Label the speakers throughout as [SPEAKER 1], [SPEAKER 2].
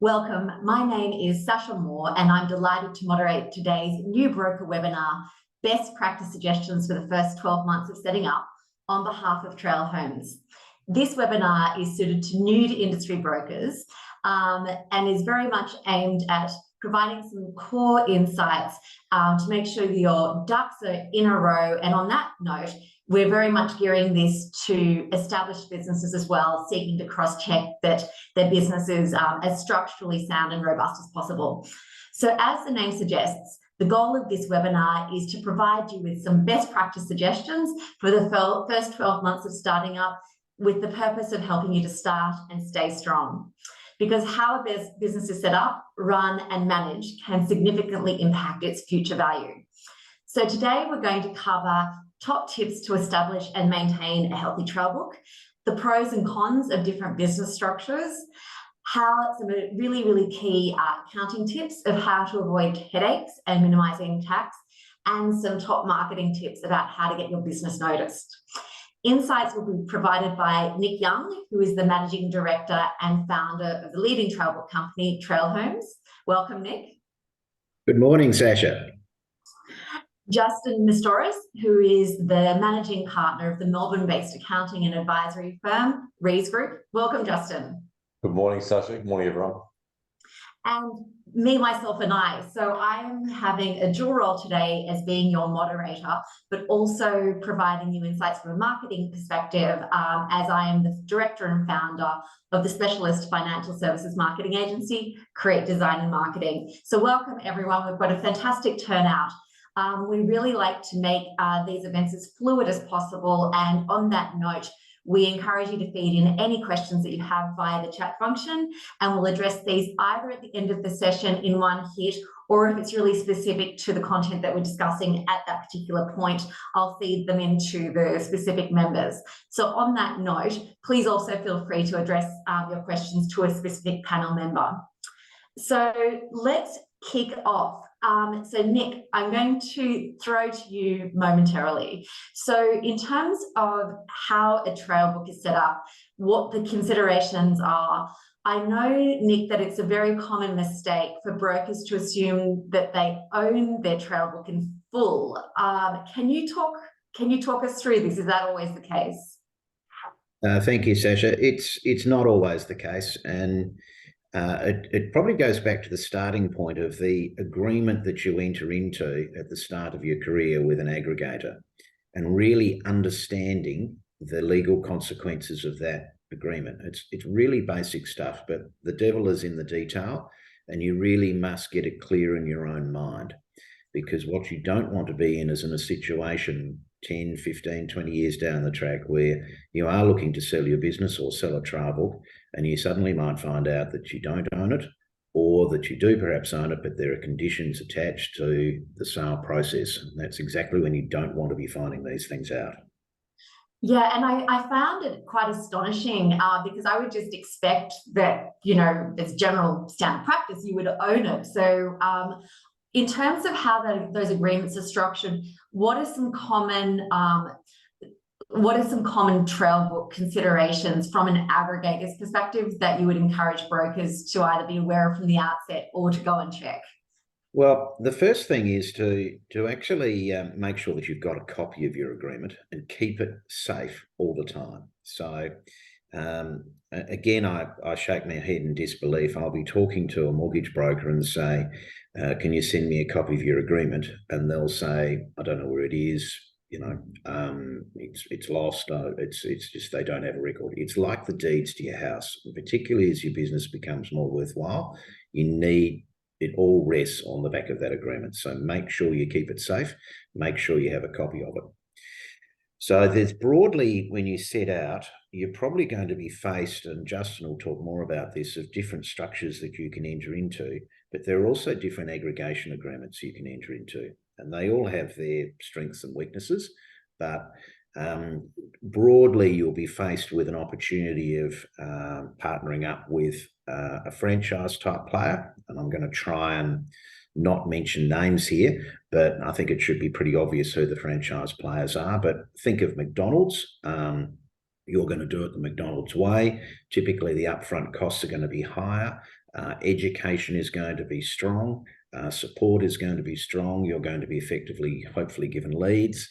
[SPEAKER 1] Welcome. My name is Sasha Moore, and I'm delighted to moderate today's new broker webinar, Best Practice Suggestions for the First 12 Months of Setting Up, on behalf of Trail Homes. This webinar is suited to new to industry brokers and is very much aimed at providing some core insights to make sure that your ducks are in a row. And on that note, we're very much gearing this to established businesses as well, seeking to cross-check that their business is as structurally sound and robust as possible. So as the name suggests, the goal of this webinar is to provide you with some best practice suggestions for the first 12 months of starting up, with the purpose of helping you to start and stay strong. Because how a business is set up, run and managed can significantly impact its future value. So today we're going to cover top tips to establish and maintain a healthy trail book, the pros and cons of different business structures, some really key accounting tips of how to avoid headaches and minimizing tax, and some top marketing tips about how to get your business noticed. Insights will be provided by Nick Young, who is the Managing Director and founder of the leading trail book company, Trail Homes. Welcome, Nick.
[SPEAKER 2] Good morning, Sasha.
[SPEAKER 1] Justin Mistoris, who is the Managing Partner of the Melbourne-based accounting and advisory firm, Rees Group. Welcome, Justin.
[SPEAKER 3] Good morning, Sasha. Good morning, everyone.
[SPEAKER 1] And me, myself, and I. So I am having a dual role today as being your moderator, but also providing you insights from a marketing perspective, as I am the director and founder of the specialist financial services marketing agency, Create Design and Marketing. So welcome, everyone. We've got a fantastic turnout. We really like to make these events as fluid as possible. And on that note, we encourage you to feed in any questions that you have via the chat function, and we'll address these either at the end of the session in one hit, or if it's really specific to the content that we're discussing at that particular point, I'll feed them into the specific members. So on that note, please also feel free to address your questions to a specific panel member. So let's kick off. So Nick, I'm going to throw to you momentarily. So in terms of how a trail book is set up, what the considerations are, I know, Nick, that it's a very common mistake for brokers to assume that they own their trail book in full. Can you talk us through this? Is that always the case?
[SPEAKER 2] Thank you, Sasha. It's not always the case, and it probably goes back to the starting point of the agreement that you enter into at the start of your career with an aggregator, and really understanding the legal consequences of that agreement. It's really basic stuff, but the devil is in the detail, and you really must get it clear in your own mind, because what you don't want to be in is in a situation 10, 15, 20 years down the track where you are looking to sell your business or sell a trail book, and you suddenly might find out that you don't own it, or that you do perhaps own it, but there are conditions attached to the sale process. And that's exactly when you don't want to be finding these things out.
[SPEAKER 1] Yeah, and I found it quite astonishing because I would just expect that, as general standard practice, you would own it. So in terms of how those agreements are structured, what are some common trail book considerations from an aggregator's perspective that you would encourage brokers to either be aware of from the outset or to go and check?
[SPEAKER 2] Well, the first thing is to actually make sure that you've got a copy of your agreement and keep it safe all the time. So again, I shake my head in disbelief. I'll be talking to a mortgage broker and say, can you send me a copy of your agreement? And they'll say, I don't know where it is. It's lost. It's just they don't have a record. It's like the deeds to your house, particularly as your business becomes more worthwhile. It all rests on the back of that agreement. So make sure you keep it safe. Make sure you have a copy of it. So there's broadly, when you set out, you're probably going to be faced, and Justin will talk more about this, of different structures that you can enter into, but there are also different aggregation agreements you can enter into, and they all have their strengths and weaknesses. But broadly, you'll be faced with an opportunity of partnering up with a franchise type player, and I'm going to try and not mention names here, but I think it should be pretty obvious who the franchise players are. But think of McDonald's. You're going to do it the McDonald's way. Typically, the upfront costs are going to be higher. Education is going to be strong. Support is going to be strong. You're going to be effectively, hopefully, given leads.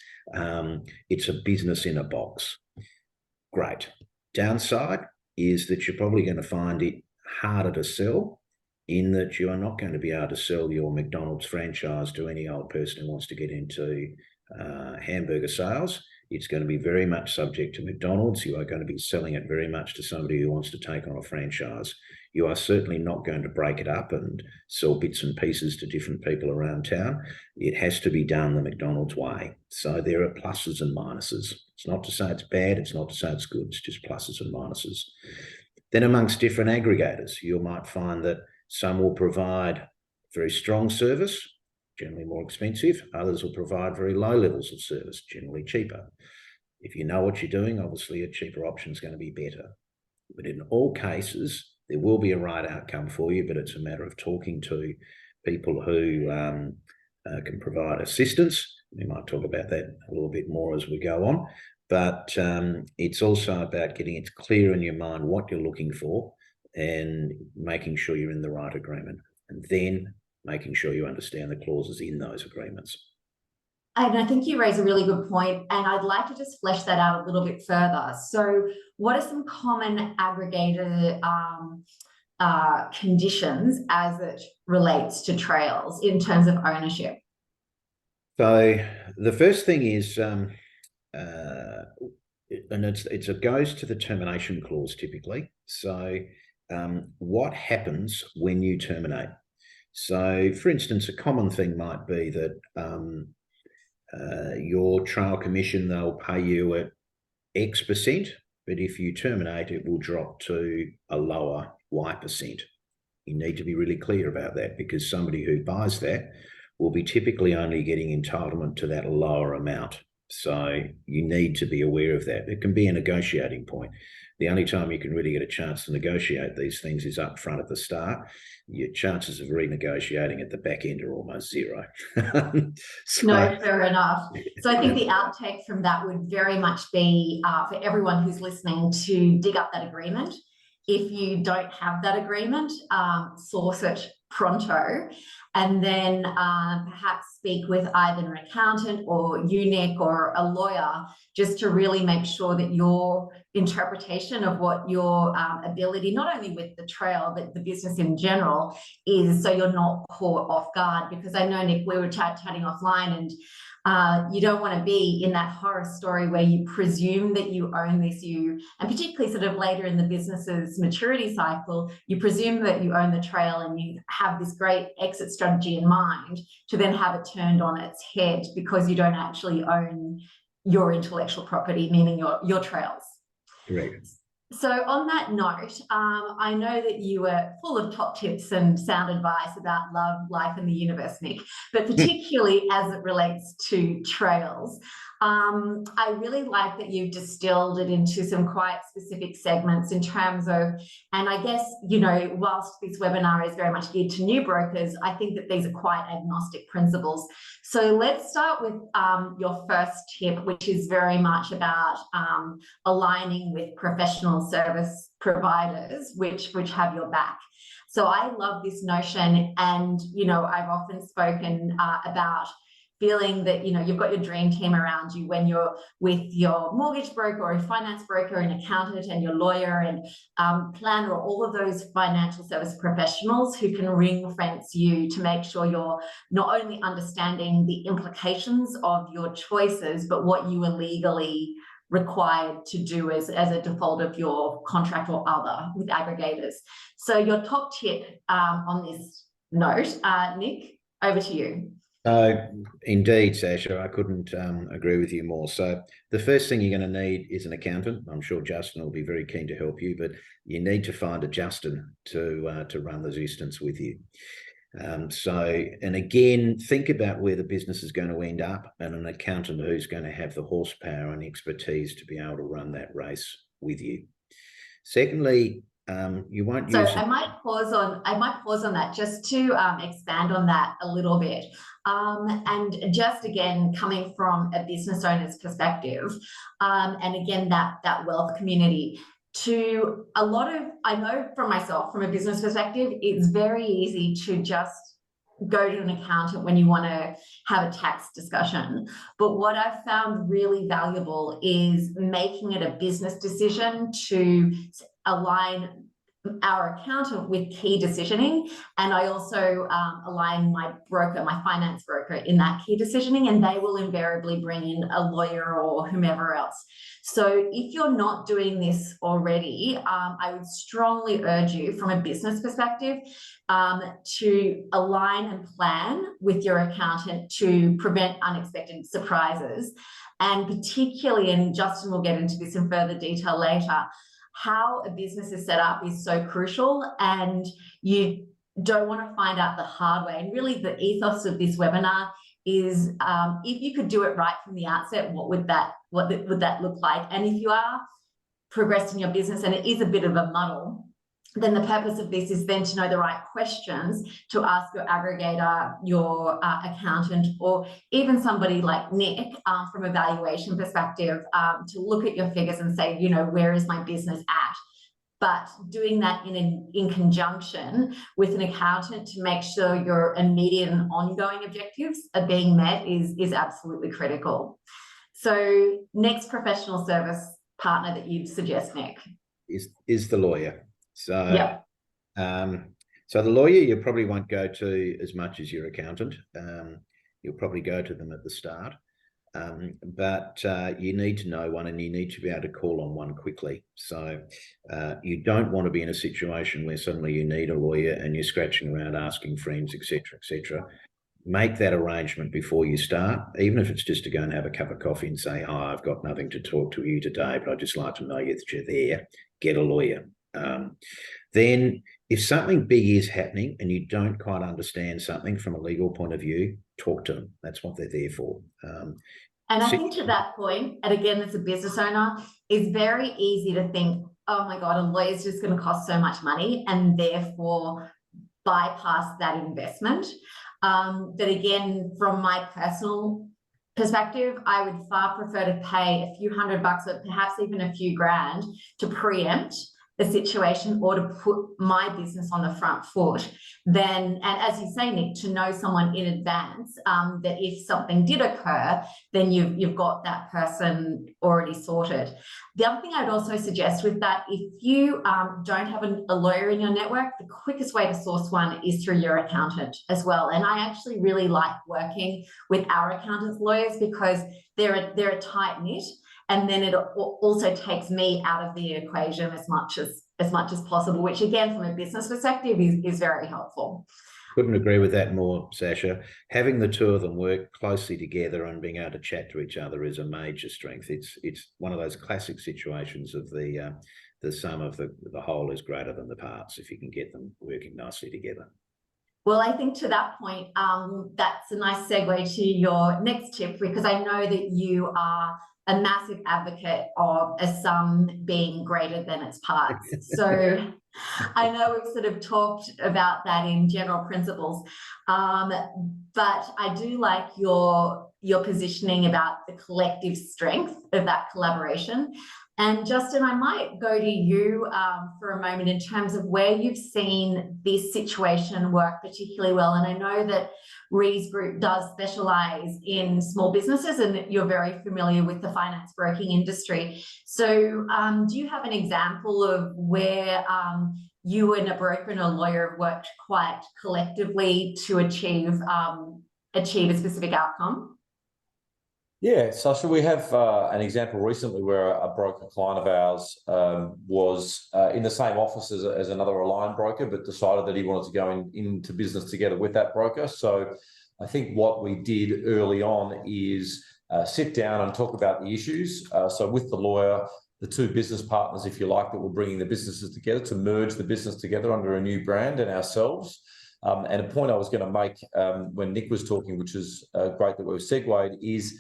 [SPEAKER 2] It's a business in a box. Great. Downside is that you're probably going to find it harder to sell, in that you are not going to be able to sell your McDonald's franchise to any old person who wants to get into hamburger sales. It's going to be very much subject to McDonald's. You are going to be selling it very much to somebody who wants to take on a franchise. You are certainly not going to break it up and sell bits and pieces to different people around town. It has to be done the McDonald's way. So there are pluses and minuses. It's not to say it's bad. It's not to say it's good. It's just pluses and minuses. Then amongst different aggregators, you might find that some will provide very strong service, generally more expensive. Others will provide very low levels of service, generally cheaper. If you know what you're doing, obviously a cheaper option is going to be better. But in all cases, there will be a right outcome for you, but it's a matter of talking to people who can provide assistance. We might talk about that a little bit more as we go on. But it's also about getting it clear in your mind what you're looking for and making sure you're in the right agreement, and then making sure you understand the clauses in those agreements.
[SPEAKER 1] And I think you raise a really good point, and I'd like to just flesh that out a little bit further. So what are some common aggregator conditions as it relates to trails in terms of ownership?
[SPEAKER 2] So the first thing is, and it goes to the termination clause typically. So what happens when you terminate? So, for instance, a common thing might be that your trail commission, they'll pay you at X%, but if you terminate, it will drop to a lower Y%. You need to be really clear about that, because somebody who buys that will be typically only getting entitlement to that lower amount. So you need to be aware of that. It can be a negotiating point. The only time you can really get a chance to negotiate these things is up front at the start. Your chances of renegotiating at the back end are almost zero.
[SPEAKER 1] No, fair enough. So I think the outtake from that would very much be for everyone who's listening to dig up that agreement. If you don't have that agreement, source it pronto, and then perhaps speak with either an accountant or UNIC or a lawyer, just to really make sure that your interpretation of what your ability, not only with the trail, but the business in general, is, so you're not caught off guard. Because I know, Nick, we were chatting offline, and you don't want to be in that horror story where you presume that you own this, and particularly sort of later in the business's maturity cycle, you presume that you own the trail and you have this great exit strategy in mind, to then have it turned on its head because you don't actually own your intellectual property, meaning your trails.
[SPEAKER 2] Correct.
[SPEAKER 1] So on that note, I know that you were full of top tips and sound advice about love, life, and the universe, Nick, but particularly as it relates to trails. I really like that you've distilled it into some quite specific segments in terms of, and I guess, you know, whilst this webinar is very much geared to new brokers, I think that these are quite agnostic principles. So let's start with your first tip, which is very much about aligning with professional service providers which have your back. So I love this notion, and you know, I've often spoken about feeling that, you know, you've got your dream team around you when you're with your mortgage broker or a finance broker, an accountant, and your lawyer and planner, or all of those financial service professionals who can ring fence you to make sure you're not only understanding the implications of your choices, but what you are legally required to do as a default of your contract or other with aggregators. So your top tip on this note, Nick, over to you.
[SPEAKER 2] Indeed, Sasha, I couldn't agree with you more. So the first thing you're going to need is an accountant. I'm sure Justin will be very keen to help you, but you need to find a Justin to run the distance with you. And again, think about where the business is going to end up, and an accountant who's going to have the horsepower and expertise to be able to run that race with you. Secondly, you won't use.
[SPEAKER 1] So I might pause on that just to expand on that a little bit. And just again, coming from a business owner's perspective, and again, that wealth community, I know from myself, from a business perspective, it's very easy to just go to an accountant when you want to have a tax discussion. But what I've found really valuable is making it a business decision to align our accountant with key decisioning. And I also align my broker, my finance broker, in that key decisioning, and they will invariably bring in a lawyer or whomever else. So if you're not doing this already, I would strongly urge you from a business perspective to align and plan with your accountant to prevent unexpected surprises. And particularly, and Justin will get into this in further detail later, how a business is set up is so crucial, and you don't want to find out the hard way. And really the ethos of this webinar is if you could do it right from the outset, what would that look like? And if you are progressing your business and it is a bit of a muddle, then the purpose of this is then to know the right questions to ask your aggregator, your accountant, or even somebody like Nick from a valuation perspective to look at your figures and say, you know, where is my business at? But doing that in conjunction with an accountant to make sure your immediate and ongoing objectives are being met is absolutely critical. So next professional service partner that you'd suggest, Nick?
[SPEAKER 2] Is the lawyer. So,
[SPEAKER 1] yep.
[SPEAKER 2] So the lawyer you probably won't go to as much as your accountant. You'll probably go to them at the start, but you need to know one, and you need to be able to call on one quickly. So you don't want to be in a situation where suddenly you need a lawyer and you're scratching around asking friends, etc., etc. Make that arrangement before you start, even if it's just to go and have a cup of coffee and say, "Oh, I've got nothing to talk to you today, but I'd just like to know that you're there." Get a lawyer. Then if something big is happening and you don't quite understand something from a legal point of view, talk to them. That's what they're there for.
[SPEAKER 1] And I think to that point, and again, as a business owner, it's very easy to think, oh my God, a lawyer's just going to cost so much money, and therefore bypass that investment. But again, from my personal perspective, I would far prefer to pay a few $100 or perhaps even a few grand to preempt the situation or to put my business on the front foot then, and as you say, Nick, to know someone in advance that if something did occur, then you've got that person already sorted. The other thing I'd also suggest with that, if you don't have a lawyer in your network, the quickest way to source one is through your accountant as well. And I actually really like working with our accountants' lawyers because they're a tight knit. And then it also takes me out of the equation as much as possible, which again, from a business perspective, is very helpful.
[SPEAKER 2] Couldn't agree with that more, Sasha. Having the two of them work closely together and being able to chat to each other is a major strength. It's one of those classic situations of the sum of the whole is greater than the parts if you can get them working nicely together.
[SPEAKER 1] Well, I think to that point, that's a nice segue to your next tip, because I know that you are a massive advocate of a sum being greater than its parts. So I know we've sort of talked about that in general principles, but I do like your positioning about the collective strength of that collaboration. And Justin, I might go to you for a moment in terms of where you've seen this situation work particularly well. And I know that Rees Group does specialise in small businesses, and you're very familiar with the finance broking industry. So do you have an example of where you and a broker and a lawyer have worked quite collectively to achieve a specific outcome?
[SPEAKER 3] Yeah, Sasha, we have an example recently where a broker client of ours was in the same office as another aligned broker, but decided that he wanted to go into business together with that broker. So I think what we did early on is sit down and talk about the issues. So with the lawyer, the two business partners, if you like, that were bringing the businesses together to merge the business together under a new brand, and ourselves. And a point I was going to make when Nick was talking, which is great that we've segued, is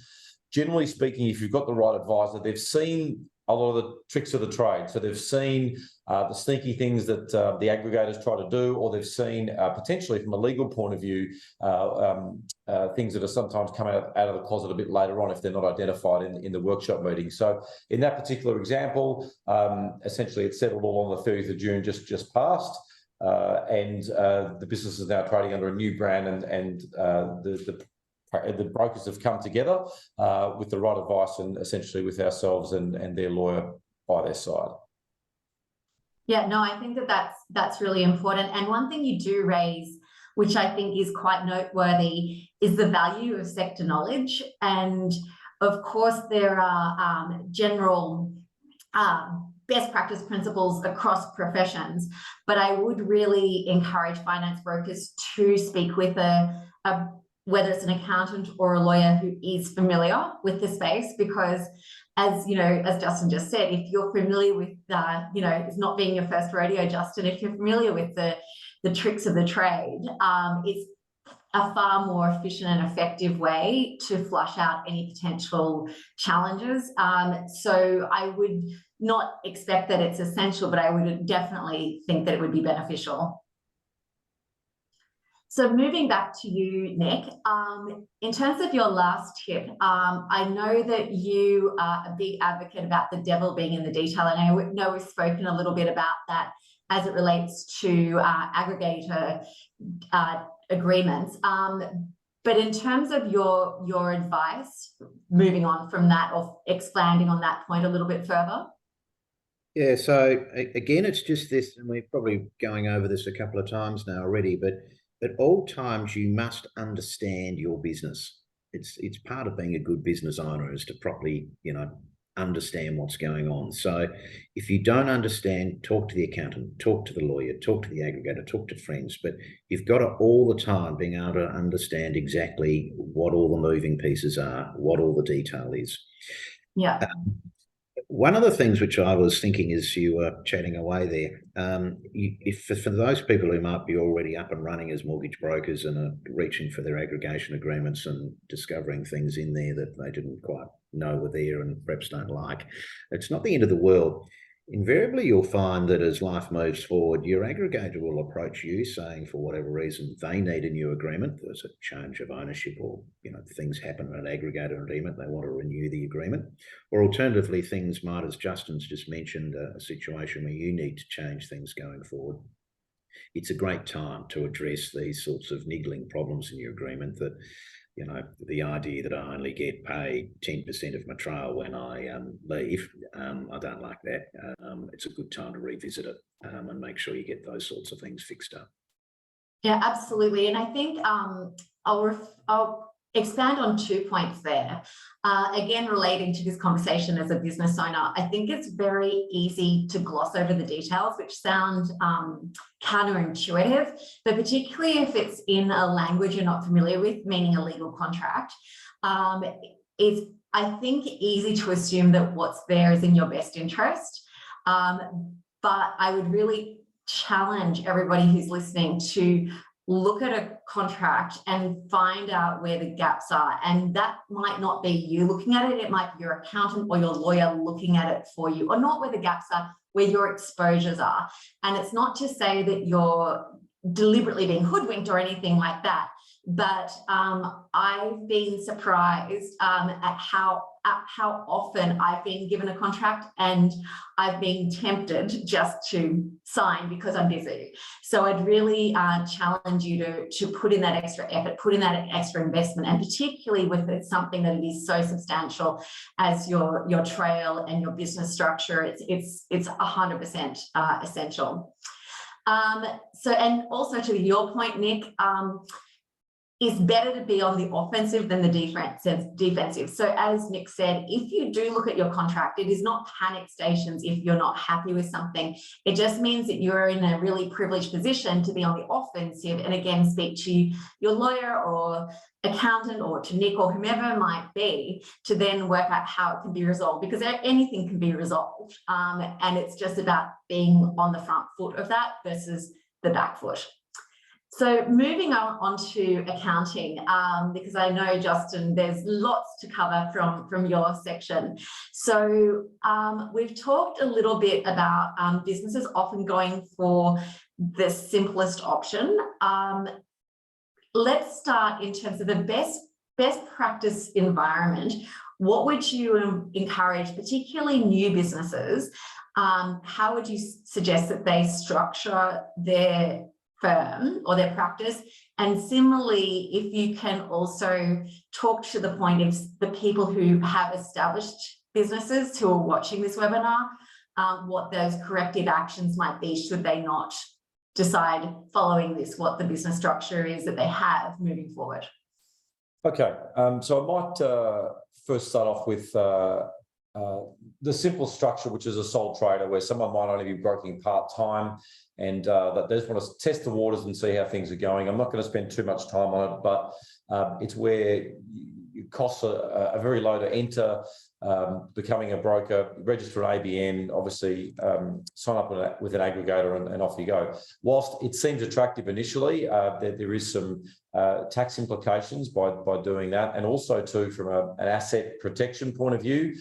[SPEAKER 3] generally speaking, if you've got the right advisor, they've seen a lot of the tricks of the trade. So they've seen the sneaky things that the aggregators try to do, or they've seen potentially from a legal point of view, things that are sometimes come out of the closet a bit later on if they're not identified in the workshop meeting. So in that particular example, essentially it settled all on the 30th of June just passed. And the business is now trading under a new brand, and the brokers have come together with the right advice and essentially with ourselves and their lawyer by their side.
[SPEAKER 1] Yeah, no, I think that's really important. And one thing you do raise, which I think is quite noteworthy, is the value of sector knowledge. And of course, there are general best practice principles across professions, but I would really encourage finance brokers to speak with whether it's an accountant or a lawyer who is familiar with the space, because as you know, as Justin just said, if you're familiar with it's not being your first rodeo, Justin, if you're familiar with the tricks of the trade, it's a far more efficient and effective way to flush out any potential challenges. So I would not expect that it's essential, but I would definitely think that it would be beneficial. So moving back to you, Nick, in terms of your last tip, I know that you are a big advocate about the devil being in the detail, and I know we've spoken a little bit about that as it relates to aggregator agreements. But in terms of your advice, moving on from that or expanding on that point a little bit further.
[SPEAKER 2] Yeah, so again, it's just this, and we're probably going over this a couple of times now already, but at all times you must understand your business. It's part of being a good business owner is to properly, understand what's going on. So if you don't understand, talk to the accountant, talk to the lawyer, talk to the aggregator, talk to friends, but you've got to all the time being able to understand exactly what all the moving pieces are, what all the detail is.
[SPEAKER 1] Yeah.
[SPEAKER 2] One of the things which I was thinking as you were chatting away there, if for those people who might be already up and running as mortgage brokers and are reaching for their aggregation agreements and discovering things in there that they didn't quite know were there and perhaps don't like, it's not the end of the world. Invariably, you'll find that as life moves forward, your aggregator will approach you saying, for whatever reason, they need a new agreement. There's a change of ownership, or things happen in an aggregator agreement. They want to renew the agreement, or alternatively, things might, as Justin's just mentioned, a situation where you need to change things going forward. It's a great time to address these sorts of niggling problems in your agreement. That the idea that I only get paid 10% of my trail when I leave, I don't like that. It's a good time to revisit it and make sure you get those sorts of things fixed up.
[SPEAKER 1] Yeah, absolutely. And I think I'll expand on 2 points there. Again, relating to this conversation as a business owner, I think it's very easy to gloss over the details, which sound counterintuitive, but particularly if it's in a language you're not familiar with, meaning a legal contract. It's, I think, easy to assume that what's there is in your best interest. But I would really challenge everybody who's listening to look at a contract and find out where the gaps are. And that might not be you looking at it. It might be your accountant or your lawyer looking at it for you, or not where the gaps are, where your exposures are. And it's not to say that you're deliberately being hoodwinked or anything like that, but I've been surprised at how often I've been given a contract and I've been tempted just to sign because I'm busy. So I'd really challenge you to put in that extra effort, put in that extra investment, and particularly with it, something that it is so substantial as your trail and your business structure. It's 100% essential. So, and also to your point, Nick, it's better to be on the offensive than the defensive. So as Nick said, if you do look at your contract, it is not panic stations if you're not happy with something. It just means that you're in a really privileged position to be on the offensive and again speak to your lawyer or accountant or to Nick or whomever it might be to then work out how it can be resolved, because anything can be resolved. And it's just about being on the front foot of that versus the back foot. So moving on to accounting, because I know, Justin, there's lots to cover from your section. So we've talked a little bit about businesses often going for the simplest option. Let's start in terms of the best practice environment. What would you encourage, particularly new businesses? How would you suggest that they structure their firm or their practice? And similarly, if you can also talk to the point of the people who have established businesses who are watching this webinar, what those corrective actions might be should they not decide following this, what the business structure is that they have moving forward.
[SPEAKER 3] Okay, so I might first start off with the simple structure, which is a sole trader, where someone might only be broking part-time and that they just want to test the waters and see how things are going. I'm not going to spend too much time on it, but it's where it costs are very low to enter. Becoming a broker, register an ABN, obviously sign up with an aggregator and off you go. Whilst it seems attractive initially, there is some tax implications by doing that, and also too from an asset protection point of view,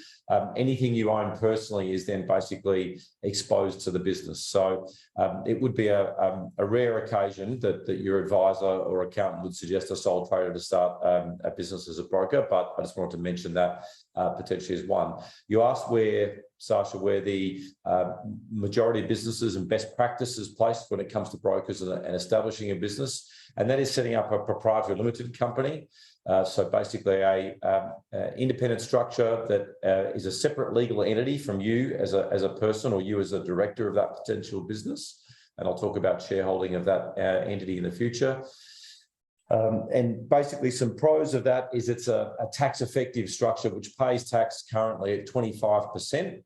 [SPEAKER 3] anything you own personally is then basically exposed to the business. So it would be a rare occasion that your advisor or accountant would suggest a sole trader to start a business as a broker, but I just wanted to mention that potentially as one. You asked Sasha, where the majority of businesses and best practices placed when it comes to brokers and establishing a business, and that is setting up a proprietary limited company. So basically a independent structure that is a separate legal entity from you as a person, or you as a director of that potential business. And I'll talk about shareholding of that entity in the future. And basically some pros of that is it's a tax effective structure which pays tax currently at 25%.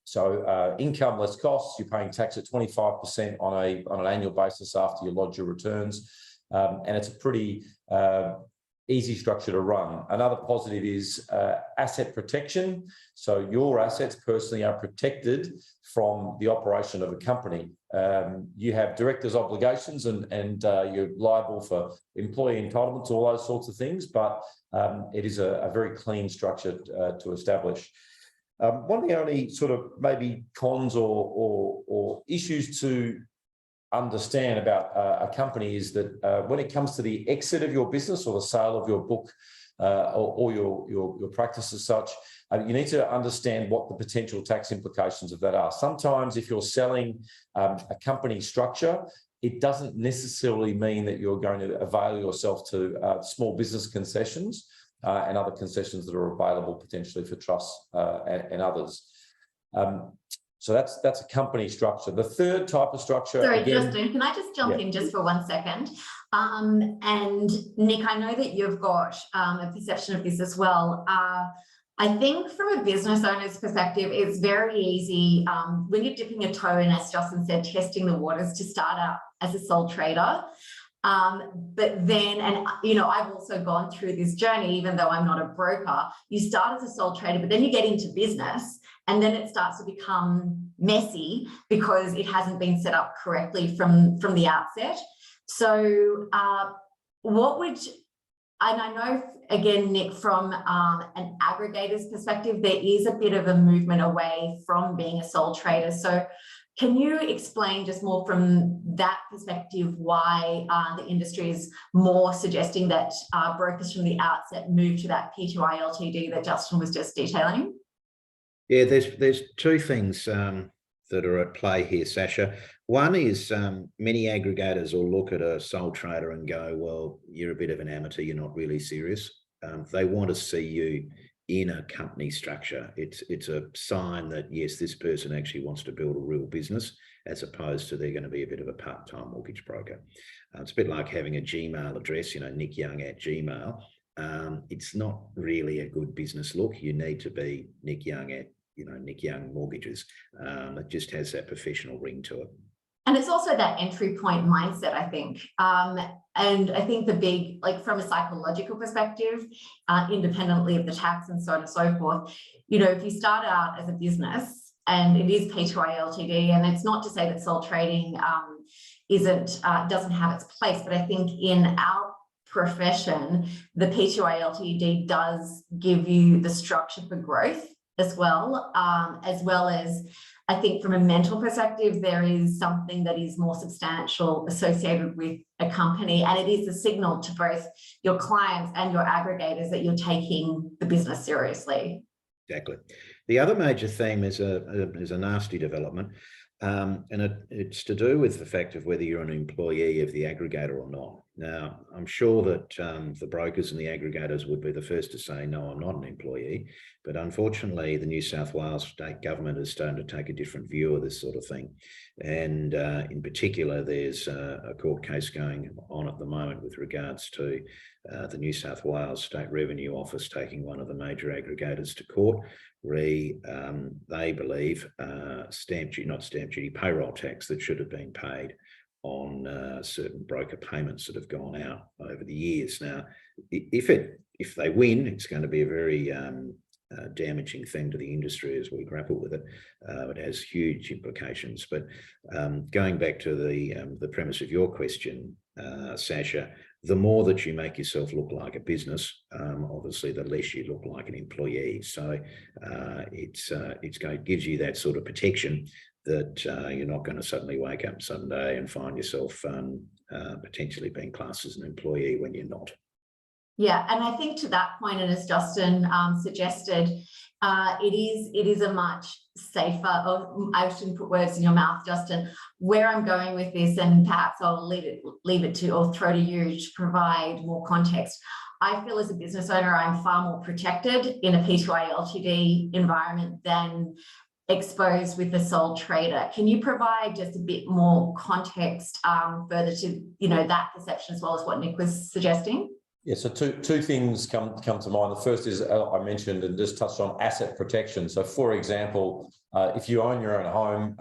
[SPEAKER 3] So income less costs, you're paying tax at 25% on an annual basis after you lodge your returns. And it's a pretty easy structure to run. Another positive is asset protection. So your assets personally are protected from the operation of a company. You have directors' obligations and you're liable for employee entitlements, all those sorts of things, but it is a very clean structure to establish. One of the only sort of maybe cons or issues to understand about a company is that when it comes to the exit of your business or the sale of your book or your practice as such, you need to understand what the potential tax implications of that are. Sometimes if you're selling a company structure, it doesn't necessarily mean that you're going to avail yourself to small business concessions and other concessions that are available potentially for trusts and others. So that's a company structure. The third type of structure.
[SPEAKER 1] Sorry,
[SPEAKER 3] again,
[SPEAKER 1] Justin, can I just jump in just for 1 second? And Nick, I know that you've got a perception of this as well. I think from a business owner's perspective, it's very easy when you're dipping a toe in, as Justin said, testing the waters, to start out as a sole trader. But then, and you know, I've also gone through this journey, even though I'm not a broker. You start as a sole trader, but then you get into business, and then it starts to become messy because it hasn't been set up correctly from the outset. So what would, and I know, again, Nick, from an aggregator's perspective, there is a bit of a movement away from being a sole trader. So can you explain just more from that perspective why the industry is more suggesting that brokers from the outset move to that P2I Ltd that Justin was just detailing?
[SPEAKER 2] Yeah, there's two things that are at play here, Sasha. One is many aggregators will look at a sole trader and go, well, you're a bit of an amateur, you're not really serious. They want to see you in a company structure. It's a sign that, yes, this person actually wants to build a real business, as opposed to they're going to be a bit of a part-time mortgage broker. It's a bit like having a Gmail address, you know, nickyoung@gmail. It's not really a good business look. You need to be Nick Young at, you know, Nick Young Mortgages. It just has that professional ring to it.
[SPEAKER 1] And it's also that entry point mindset, I think. And I think the big, like from a psychological perspective, independently of the tax and so on and so forth, you know, if you start out as a business and it is P2I Ltd, and it's not to say that sole trading doesn't have its place. But I think in our profession, the P2I Ltd does give you the structure for growth as well as I think from a mental perspective, there is something that is more substantial associated with a company, and it is a signal to both your clients and your aggregators that you're taking the business seriously.
[SPEAKER 2] Exactly. The other major theme is a nasty development, and it's to do with the fact of whether you're an employee of the aggregator or not. Now, I'm sure that the brokers and the aggregators would be the first to say, no, I'm not an employee. But unfortunately, the New South Wales state government is starting to take a different view of this sort of thing. And in particular, there's a court case going on at the moment with regards to the New South Wales State Revenue Office taking one of the major aggregators to court. They believe payroll tax that should have been paid on certain broker payments that have gone out over the years. Now, if they win, it's going to be a very damaging thing to the industry as we grapple with it. It has huge implications. But going back to the premise of your question, Sasha, the more that you make yourself look like a business, obviously, the less you look like an employee. So it gives you that sort of protection that you're not going to suddenly wake up someday and find yourself potentially being classed as an employee when you're not.
[SPEAKER 1] Yeah, and I think to that point, and as Justin suggested, it is a much safer. I shouldn't put words in your mouth, Justin. Where I'm going with this, and perhaps I'll leave it to or throw to you to provide more context. I feel as a business owner, I'm far more protected in a P2I Ltd environment than exposed with the sole trader. Can you provide just a bit more context further to that perception as well as what Nick was suggesting?
[SPEAKER 3] Yeah, so two things come to mind. The first is I mentioned and just touched on asset protection. So, for example, if you own your own home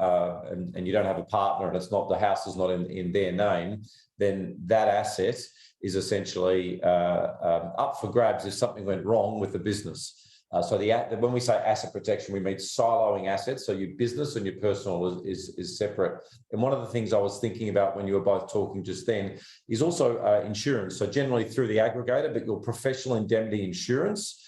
[SPEAKER 3] and you don't have a partner and the house is not in their name, then that asset is essentially up for grabs if something went wrong with the business. So when we say asset protection, we mean siloing assets. So your business and your personal is separate. And one of the things I was thinking about when you were both talking just then is also insurance. So generally through the aggregator, but your professional indemnity insurance,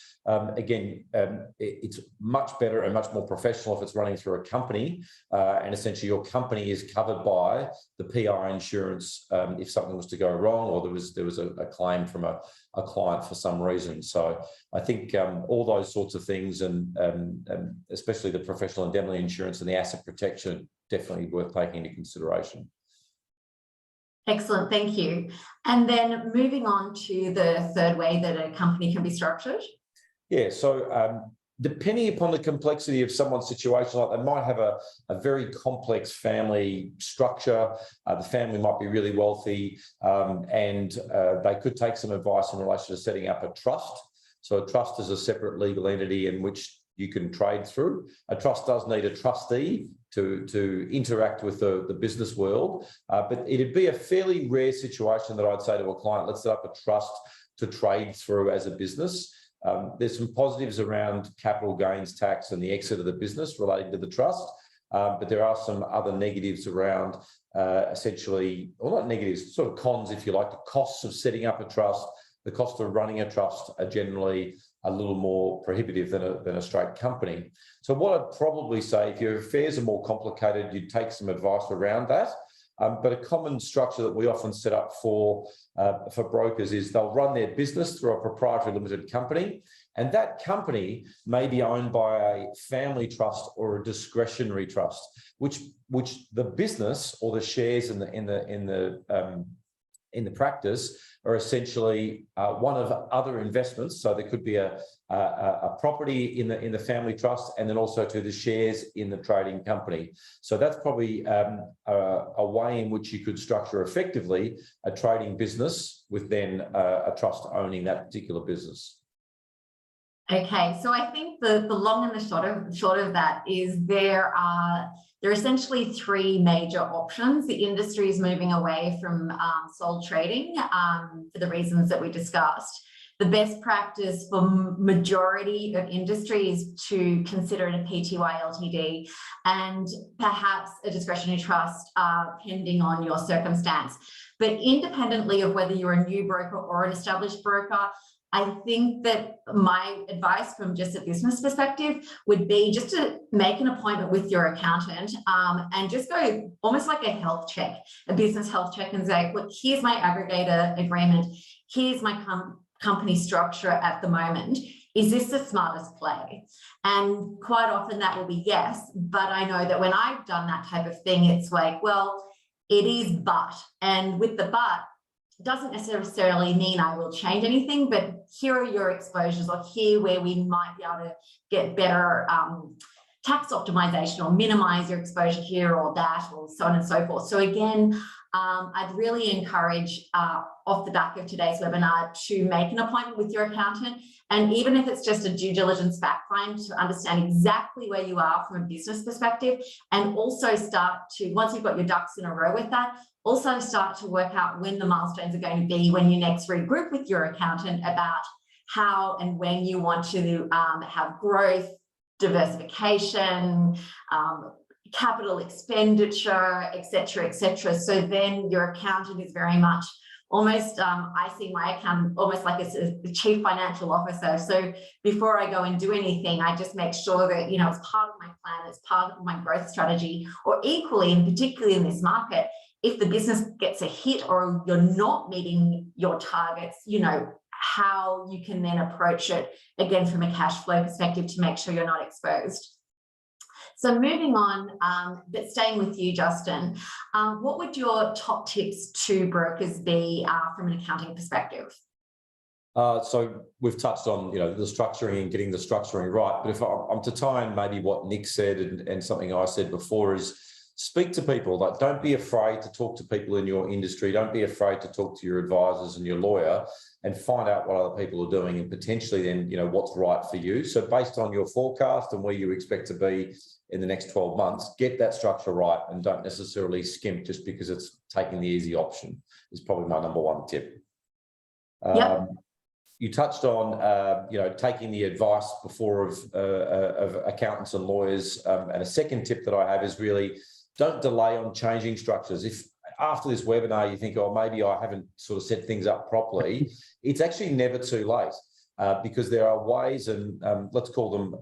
[SPEAKER 3] it's much better and much more professional if it's running through a company. And essentially your company is covered by the PI insurance if something was to go wrong or there was a claim from a client for some reason. So I think all those sorts of things and especially the professional indemnity insurance and the asset protection definitely worth taking into consideration.
[SPEAKER 1] Excellent, thank you. And then moving on to the third way that a company can be structured.
[SPEAKER 3] Yeah, so depending upon the complexity of someone's situation, like they might have a very complex family structure, the family might be really wealthy, and they could take some advice in relation to setting up a trust. So a trust is a separate legal entity in which you can trade through. A trust does need a trustee to interact with the business world, but it'd be a fairly rare situation that I'd say to a client, let's set up a trust to trade through as a business. There's some positives around capital gains tax and the exit of the business relating to the trust, but there are some other negatives around essentially, or not negatives, sort of cons, if you like. The costs of setting up a trust, the cost of running a trust are generally a little more prohibitive than a straight company. So what I'd probably say, if your affairs are more complicated, you'd take some advice around that. But a common structure that we often set up for brokers is they'll run their business through a proprietary limited company, and that company may be owned by a family trust or a discretionary trust, which the business or the shares in the practice are essentially one of other investments. So there could be a property in the family trust, and then also to the shares in the trading company. So that's probably a way in which you could structure effectively a trading business with then a trust owning that particular business.
[SPEAKER 1] Okay, so I think the long and the short of that is there are essentially three major options. The industry is moving away from sole trading for the reasons that we discussed. the best practice for majority of industry is to consider it a PTY LTD and perhaps a discretionary trust pending on your circumstance. But independently of whether you're a new broker or an established broker, I think that my advice from just a business perspective would be just to make an appointment with your accountant and just go almost like a health check, a business health check, and say, look, here's my aggregator agreement. Here's my company structure at the moment. Is this the smartest play? And quite often that will be yes. But I know that when I've done that type of thing, it's like, well, it is but. And with the but, doesn't necessarily mean I will change anything, but here are your exposures, or here where we might be able to get better tax optimization or minimize your exposure here or that, or so on and so forth. So again, I'd really encourage off the back of today's webinar to make an appointment with your accountant. And even if it's just a due diligence fact find, to understand exactly where you are from a business perspective, and also start to, once you've got your ducks in a row with that, also start to work out when the milestones are going to be when you next regroup with your accountant about how and when you want to have growth, diversification, capital expenditure, etc., etc. So then your accountant is very much almost, I see my accountant almost like a chief financial officer. So before I go and do anything, I just make sure that, you know, it's part of my plan, it's part of my growth strategy, or equally, and particularly in this market, if the business gets a hit or you're not meeting your targets, you know, how you can then approach it again from a cash flow perspective to make sure you're not exposed. So moving on, but staying with you, Justin, what would your top tips to brokers be from an accounting perspective?
[SPEAKER 3] So we've touched on, you know, the structuring and getting the structuring right. But if I'm to tie in maybe what Nick said and something I said before is, speak to people. Like, don't be afraid to talk to people in your industry. Don't be afraid to talk to your advisors and your lawyer and find out what other people are doing, and potentially then, you know, what's right for you. So based on your forecast and where you expect to be in the next 12 months, get that structure right, and don't necessarily skimp just because it's taking the easy option, is probably my number one tip.
[SPEAKER 1] Yep.
[SPEAKER 3] You touched on, you know, taking the advice before of accountants and lawyers. And a second tip that I have is really, don't delay on changing structures. If after this webinar you think, oh, maybe I haven't sort of set things up properly, it's actually never too late, because there are ways, and let's call them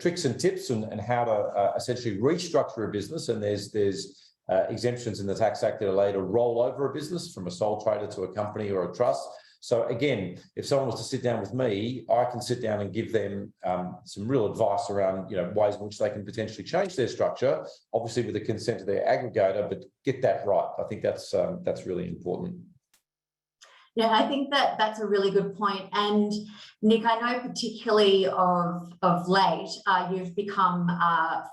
[SPEAKER 3] tricks and tips, and how to essentially restructure a business. And there's exemptions in the Tax Act that allow you to roll over a business from a sole trader to a company or a trust. So again, if someone was to sit down with me, I can sit down and give them some real advice around, you know, ways in which they can potentially change their structure, obviously with the consent of their aggregator, but get that right. I think that's really important.
[SPEAKER 1] Yeah, I think that that's a really good point. And Nick, I know particularly of late, you've become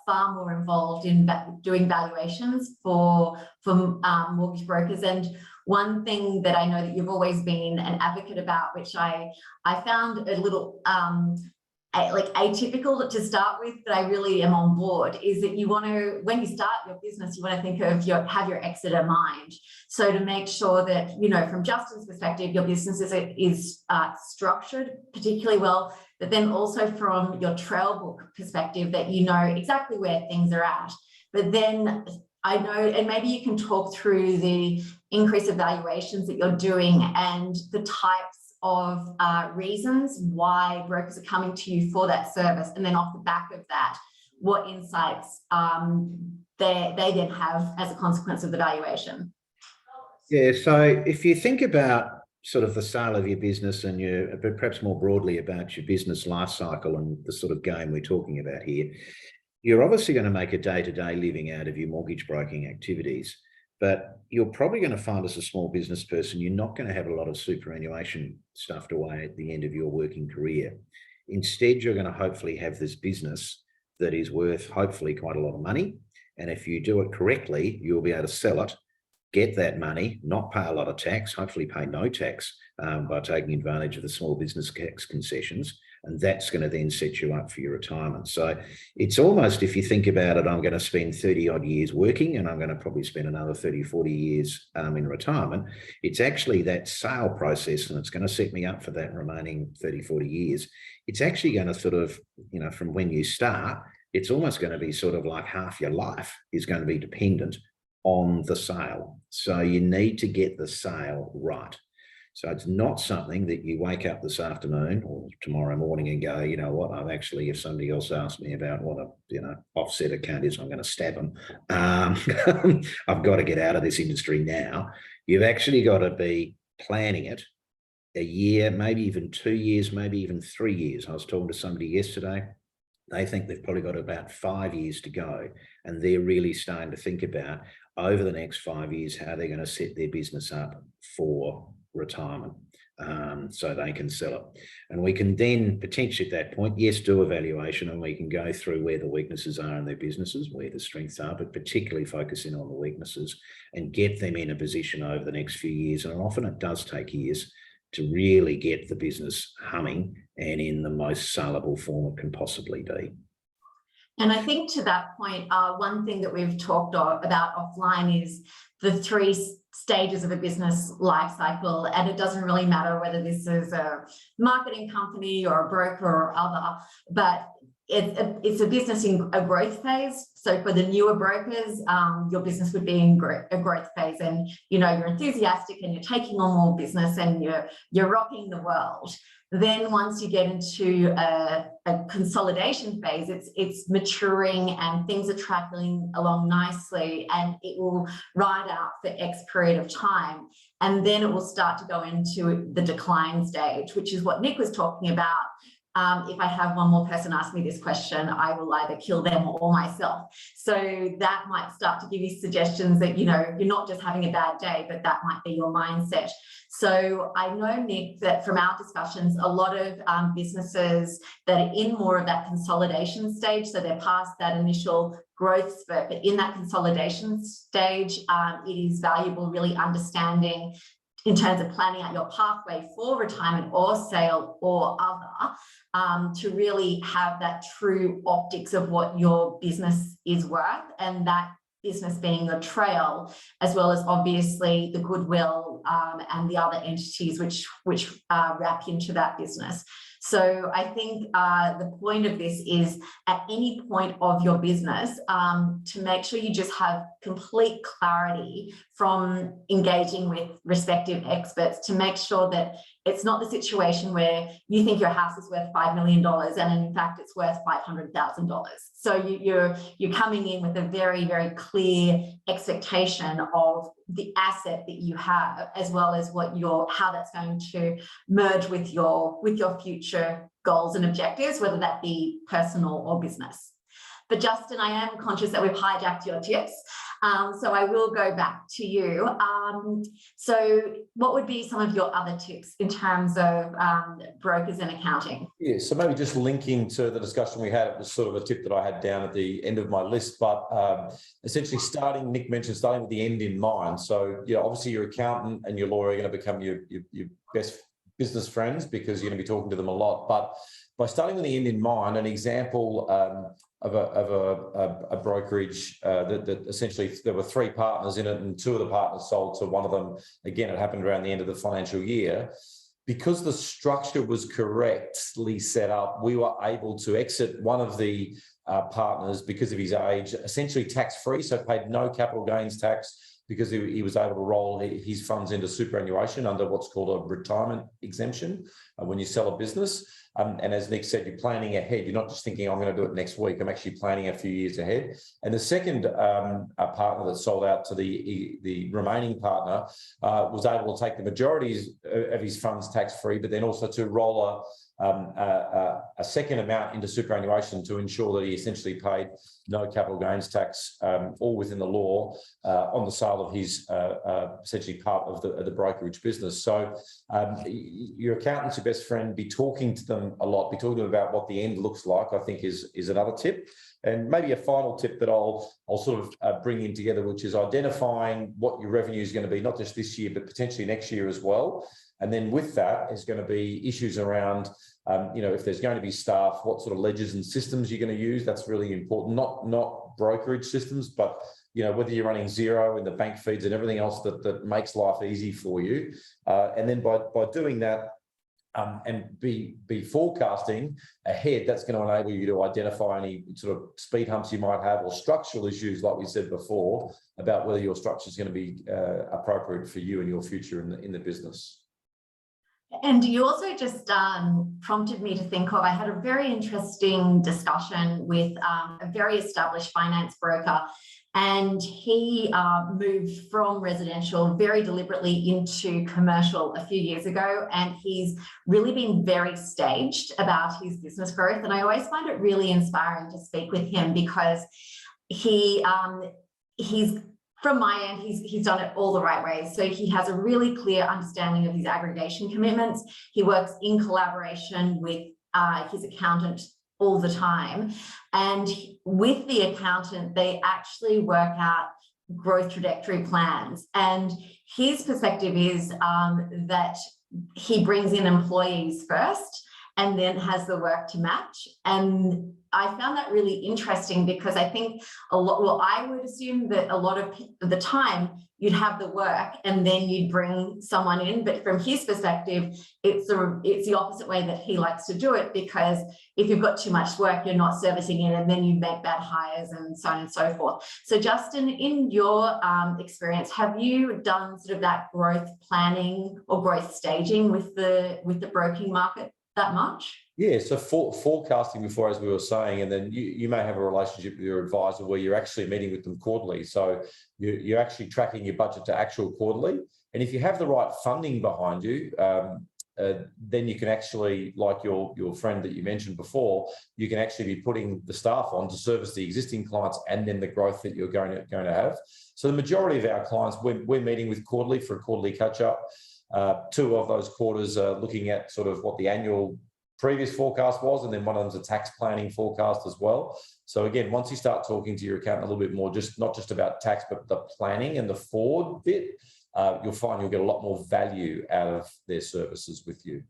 [SPEAKER 1] far more involved in doing valuations for mortgage brokers. And one thing that I know that you've always been an advocate about, which I found a little like atypical to start with, but I really am on board, is that you want to, when you start your business, you want to think of have your exit in mind. So to make sure that, you know, from Justin's perspective, your business is structured particularly well, but then also from your trail book perspective, that you know exactly where things are at. But then I know, and maybe you can talk through the increase of valuations that you're doing and the types of reasons why brokers are coming to you for that service, and then off the back of that, what insights they then have as a consequence of the valuation.
[SPEAKER 2] Yeah, so if you think about sort of the sale of your business, and but perhaps more broadly about your business life cycle and the sort of game we're talking about here, you're obviously going to make a day-to-day living out of your mortgage broking activities. But you're probably going to find, as a small business person, you're not going to have a lot of superannuation stuffed away at the end of your working career. Instead, you're going to hopefully have this business that is worth hopefully quite a lot of money. And if you do it correctly, you'll be able to sell it, get that money, not pay a lot of tax, hopefully pay no tax by taking advantage of the small business tax concessions, And that's going to then set you up for your retirement. So it's almost, if you think about it, I'm going to spend 30 odd years working and I'm going to probably spend another 30, 40 years in retirement. It's actually that sale process, and it's going to set me up for that remaining 30, 40 years. It's actually going to sort of, you know, from when you start, it's almost going to be sort of like half your life is going to be dependent on the sale. So you need to get the sale right. So it's not something that you wake up this afternoon or tomorrow morning and go, you know what, I've actually, if somebody else asks me about what a, you know, offset account is, I'm going to stab them. I've got to get out of this industry now. You've actually got to be planning it a year, maybe even 2 years, maybe even 3 years. I was talking to somebody yesterday. They think they've probably got about 5 years to go, and they're really starting to think about over the next 5 years how they're going to set their business up for retirement, so they can sell it. And we can then potentially at that point, yes, do evaluation, and we can go through where the weaknesses are in their businesses, where the strengths are, but particularly focusing on the weaknesses and get them in a position over the next few years. And often it does take years to really get the business humming and in the most saleable form it can possibly be.
[SPEAKER 1] And I think to that point, one thing that we've talked about offline is the 3 stages of a business life cycle. And it doesn't really matter whether this is a marketing company or a broker or other, but it's a business in a growth phase. So for the newer brokers, your business would be in a growth phase, and you know, you're enthusiastic and you're taking on more business and you're rocking the world. Then once you get into a consolidation phase, it's maturing and things are tracking along nicely, and it will ride out for X period of time. And then it will start to go into the decline stage, which is what Nick was talking about. If I have one more person ask me this question, I will either kill them or myself. So that might start to give you suggestions that, you know, you're not just having a bad day, but that might be your mindset. So I know, Nick, that from our discussions, a lot of businesses that are in more of that consolidation stage, so they're past that initial growth spurt, but in that consolidation stage, it is valuable really understanding in terms of planning out your pathway for retirement or sale or other, to really have that true optics of what your business is worth, and that business being your trail, as well as obviously the goodwill and the other entities which wrap into that business. So I think the point of this is at any point of your business to make sure you just have complete clarity from engaging with respective experts, to make sure that it's not the situation where you think your house is worth $5 million and in fact it's worth $500,000. So you're coming in with a very, very clear expectation of the asset that you have, as well as how that's going to merge with your future goals and objectives, whether that be personal or business. But Justin, I am conscious that we've hijacked your tips, so I will go back to you. So what would be some of your other tips in terms of brokers and accounting? Yeah,
[SPEAKER 3] so maybe just linking to the discussion we had, it was sort of a tip that I had down at the end of my list, but essentially Nick mentioned starting with the end in mind. So, you know, obviously your accountant and your lawyer are going to become your best business friends because you're going to be talking to them a lot. But by starting with the end in mind, an example of a brokerage that essentially there were 3 partners in it, and 2 of the partners sold to one of them. Again, it happened around the end of the financial year. Because the structure was correctly set up, we were able to exit one of the partners because of his age, essentially tax-free, so paid no capital gains tax, because he was able to roll his funds into superannuation under what's called a retirement exemption when you sell a business. And as Nick said, you're planning ahead. You're not just thinking, I'm going to do it next week. I'm actually planning a few years ahead. And the second partner that sold out to the remaining partner was able to take the majority of his funds tax-free, but then also to roll a second amount into superannuation to ensure that he essentially paid no capital gains tax, all within the law, on the sale of his essentially part of the brokerage business. So your accountant's your best friend. Be talking to them a lot. Be talking to them about what the end looks like, I think is another tip. And maybe a final tip that I'll sort of bring in together, which is identifying what your revenue is going to be, not just this year, but potentially next year as well. And then with that is going to be issues around If there's going to be staff, what sort of ledgers and systems you're going to use, that's really important. Not brokerage systems, but whether you're running Xero and the bank feeds and everything else that makes life easy for you. And then by doing that, and be forecasting ahead, that's going to enable you to identify any sort of speed humps you might have or structural issues, like we said before, about whether your structure is going to be appropriate for you and your future in the business.
[SPEAKER 1] And you also just prompted me to think of, I had a very interesting discussion with a very established finance broker, and he moved from residential very deliberately into commercial a few years ago, and he's really been very staged about his business growth. And I always find it really inspiring to speak with him, because he's from my end, he's done it all the right way. So he has a really clear understanding of his aggregation commitments. He works in collaboration with his accountant all the time. And with the accountant, they actually work out growth trajectory plans. And his perspective is that he brings in employees first and then has the work to match. And I found that really interesting, because I think I would assume that a lot of the time you'd have the work and then you'd bring someone in. But from his perspective, it's the opposite way that he likes to do it, because if you've got too much work, you're not servicing it, and then you make bad hires and so on and so forth. So Justin, in your experience, have you done sort of that growth planning or growth staging with the broking market that much?
[SPEAKER 3] Yeah, so forecasting before, as we were saying, and then you may have a relationship with your advisor where you're actually meeting with them quarterly. So you're actually tracking your budget to actual quarterly. And if you have the right funding behind you, then you can actually, like your friend that you mentioned before, you can actually be putting the staff on to service the existing clients and then the growth that you're going to have. So the majority of our clients, we're meeting with quarterly for a quarterly catch-up. 2 of those quarters are looking at sort of what the annual previous forecast was, and then one of them's a tax planning forecast as well. So again, once you start talking to your accountant a little bit more, not just about tax, but the planning and the forward bit, you'll find you'll get a lot more value out of their services with you.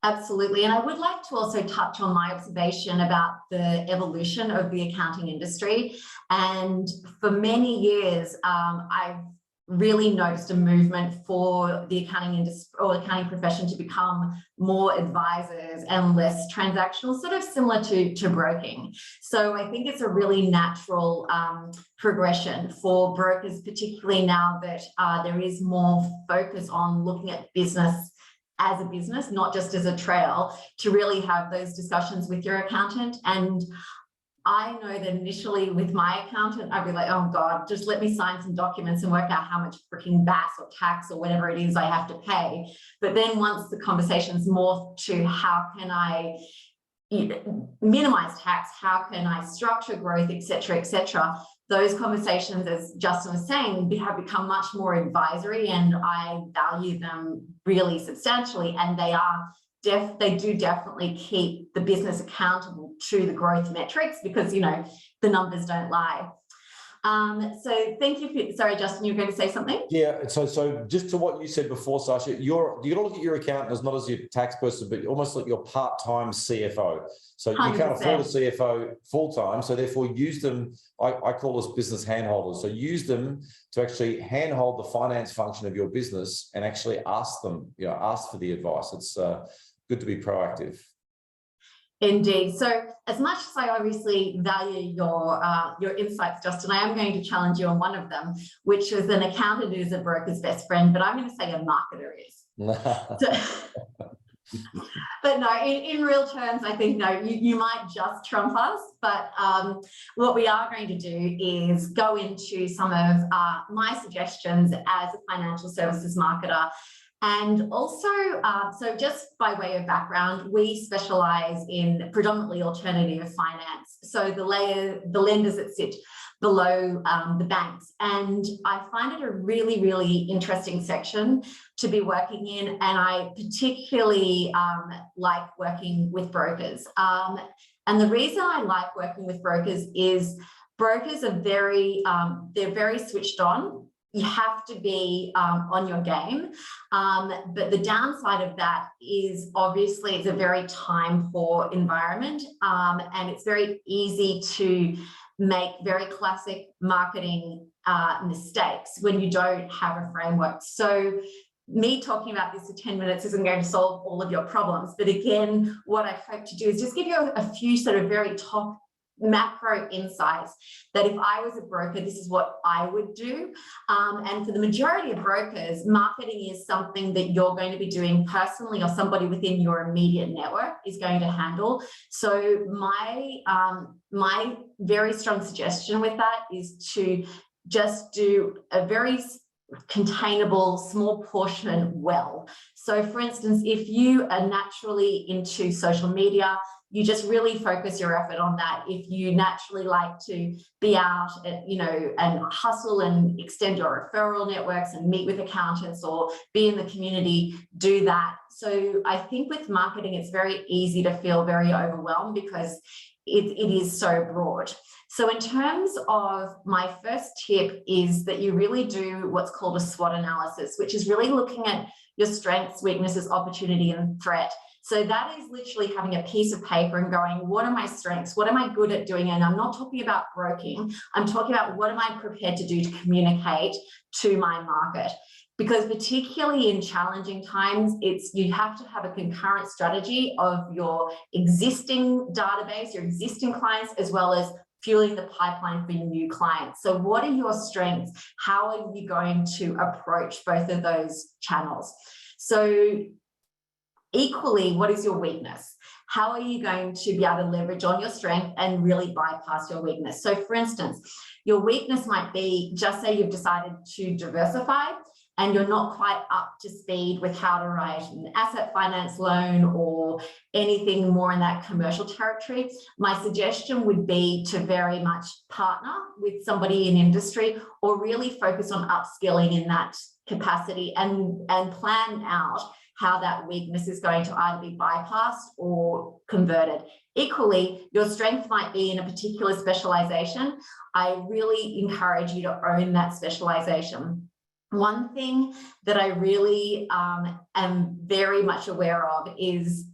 [SPEAKER 1] Absolutely. And I would like to also touch on my observation about the evolution of the accounting industry. And for many years, I've really noticed a movement for the accounting industry or accounting profession to become more advisors and less transactional, sort of similar to broking. So I think it's a really natural progression for brokers, particularly now that there is more focus on looking at business as a business, not just as a trail, to really have those discussions with your accountant. And I know that initially with my accountant, I'd be like, oh God, just let me sign some documents and work out how much freaking BAS or tax or whatever it is I have to pay. But then once the conversations morph to how can I minimize tax, how can I structure growth, et cetera, those conversations, as Justin was saying, have become much more advisory, and I value them really substantially. And they do definitely keep the business accountable to the growth metrics, because the numbers don't lie. So thank you. Sorry, Justin, you were going to say something?
[SPEAKER 3] Yeah. So just to what you said before, Sasha, you got to look at your accountant as not as your tax person, but almost like your part-time CFO. So 100%. You can't afford a CFO full-time. So therefore use them. I call this business handholders. So use them to actually handhold the finance function of your business and actually ask them, ask for the advice. It's good to be proactive.
[SPEAKER 1] Indeed. So as much as I obviously value your insights, Justin, I am going to challenge you on one of them, which is an accountant is a broker's best friend, but I'm going to say a marketer is. But no, in real terms, I think, no, you might just trump us. But what we are going to do is go into some of my suggestions as a financial services marketer. And also, so just by way of background, we specialize in predominantly alternative finance. So the lenders that sit below the banks. And I find it a really, really interesting section to be working in. And I particularly like working with brokers. And the reason I like working with brokers is brokers are they're very switched on. you have to be on your game. But the downside of that is obviously it's a very time poor environment, and it's very easy to make very classic marketing mistakes when you don't have a framework. So me talking about this for 10 minutes isn't going to solve all of your problems. But again, what I hope to do is just give you a few sort of very top macro insights that if I was a broker, this is what I would do. And for the majority of brokers, marketing is something that you're going to be doing personally, or somebody within your immediate network is going to handle. So my very strong suggestion with that is to just do a very containable small portion well. So for instance, if you are naturally into social media, you just really focus your effort on that. If you naturally like to be out, and hustle and extend your referral networks and meet with accountants or be in the community, do that. So I think with marketing, it's very easy to feel very overwhelmed because it is so broad. So in terms of my first tip is that you really do what's called a SWOT analysis, which is really looking at your strengths, weaknesses, opportunity, and threat. So that is literally having a piece of paper and going, what are my strengths? What am I good at doing? And I'm not talking about broking. I'm talking about what am I prepared to do to communicate to my market? Because particularly in challenging times, you have to have a concurrent strategy of your existing database, your existing clients, as well as fueling the pipeline for your new clients. So what are your strengths? How are you going to approach both of those channels? So equally, what is your weakness? How are you going to be able to leverage on your strength and really bypass your weakness? So for instance, your weakness might be, just say you've decided to diversify and you're not quite up to speed with how to write an asset finance loan or anything more in that commercial territory. My suggestion would be to very much partner with somebody in industry or really focus on upskilling in that capacity and plan out how that weakness is going to either be bypassed or converted. Equally, your strength might be in a particular specialization. I really encourage you to own that specialization. One thing that I really am very much aware of is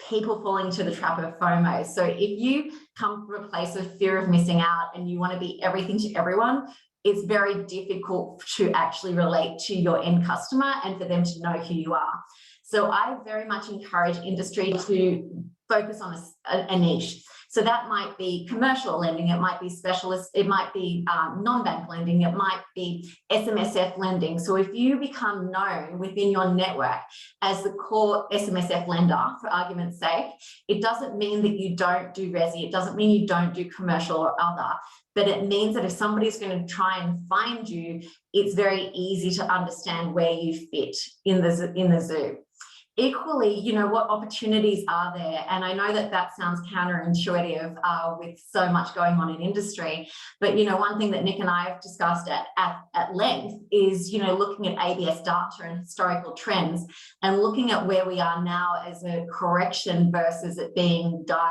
[SPEAKER 1] people falling into the trap of FOMO. So if you come from a place of fear of missing out and you want to be everything to everyone, it's very difficult to actually relate to your end customer and for them to know who you are. So I very much encourage industry to focus on a niche. So that might be commercial lending, it might be specialist, it might be non-bank lending, it might be SMSF lending. So if you become known within your network as the core SMSF lender, for argument's sake, it doesn't mean that you don't do resi, it doesn't mean you don't do commercial or other, but it means that if somebody's going to try and find you, it's very easy to understand where you fit in the zoo. Equally, what opportunities are there? And I know that that sounds counterintuitive with so much going on in industry, but one thing that Nick and I have discussed at length is looking at ABS data and historical trends and looking at where we are now as a correction versus it being dire.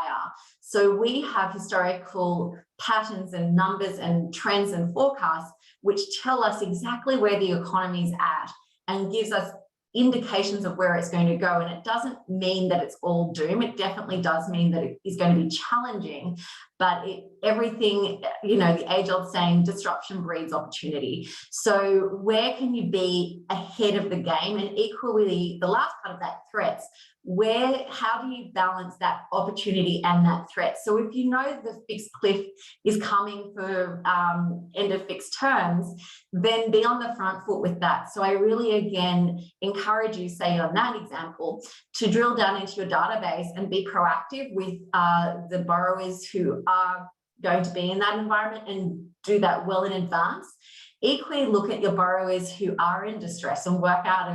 [SPEAKER 1] So we have historical patterns and numbers and trends and forecasts which tell us exactly where the economy is at and gives us indications of where it's going to go. And it doesn't mean that it's all doom. It definitely does mean that it is going to be challenging, but everything, the age-old saying, disruption breeds opportunity. So where can you be ahead of the game? And equally, the last part of that, threats. How do you balance that opportunity and that threat? So if you know the fixed cliff is coming for end of fixed terms, then be on the front foot with that. So I really, again, encourage you, say on that example, to drill down into your database and be proactive with the borrowers who are going to be in that environment and do that well in advance. Equally, look at your borrowers who are in distress and work out